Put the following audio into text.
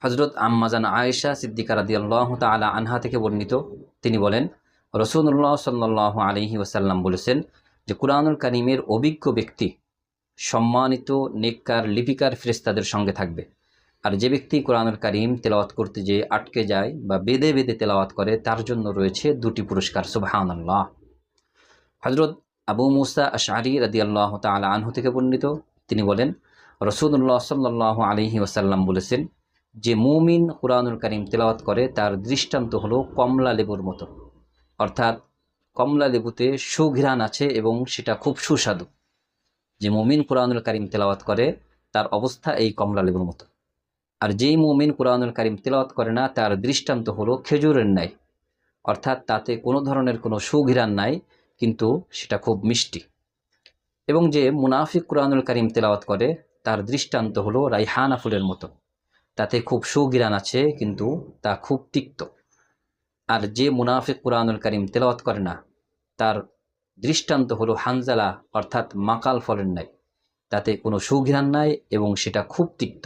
হযরত আম্মাজান আয়েশা সিদ্দিকা রাদিয়াল্লাহু তাআলা আনহা থেকে বর্ণিত, তিনি বলেন, রাসূলুল্লাহ সাল্লাল্লাহু আলাইহি ওয়াসাল্লাম বলেছেন যে কুরআনুল কারীমের অভিজ্ঞ ব্যক্তি সম্মানিত নেককার লিপিকার ফেরেশতাদের সঙ্গে থাকবে। আর যে ব্যক্তি কুরআনুল কারীম তেলাওয়াত করতে যেয়ে আটকে যায় বা বেঁধে বেঁধে তেলাওয়াত করে, তার জন্য রয়েছে দুটি পুরস্কার। সুবহানাল্লাহ। হযরত আবু মুসা আশআরী রাদিয়াল্লাহু তাআলা আনহু থেকে বর্ণিত, তিনি বলেন, রাসূলুল্লাহ সাল্লাল্লাহু আলাইহি ওয়াসাল্লাম বলেছেন যে মুমিন কুরআনুল কারীম তেলাওয়াত করে তার দৃষ্টান্ত হলো কমলা লেবুর মতো, অর্থাৎ কমলা লেবুতে সুঘ্রাণ আছে এবং সেটা খুব সুস্বাদু। যে মুমিন কুরআনুল কারীম তেলাওয়াত করে তার অবস্থা এই কমলা লেবুর মতো। আর যেই মুমিন কুরআনুল কারীম তেলাওয়াত করে না, তার দৃষ্টান্ত হলো খেজুরের ন্যায়, অর্থাৎ তাতে কোনো ধরনের কোনো সুঘ্রাণ নাই, কিন্তু সেটা খুব মিষ্টি। এবং যে মুনাফিক কুরআনুল কারীম তেলাওয়াত করে তার দৃষ্টান্ত হলো রাইহানা ফুলের মতো, তাতে খুব সুঘ্রাণ আছে কিন্তু তা খুব তিক্ত। আর যে মুনাফিক কুরআনুল কারীম তেলাওয়াত করে না, তার দৃষ্টান্ত হলো হানজালা অর্থাৎ মাকাল ফলের ন্যায়, তাতে কোনো সুঘ্রাণ নাই এবং সেটা খুব তিক্ত।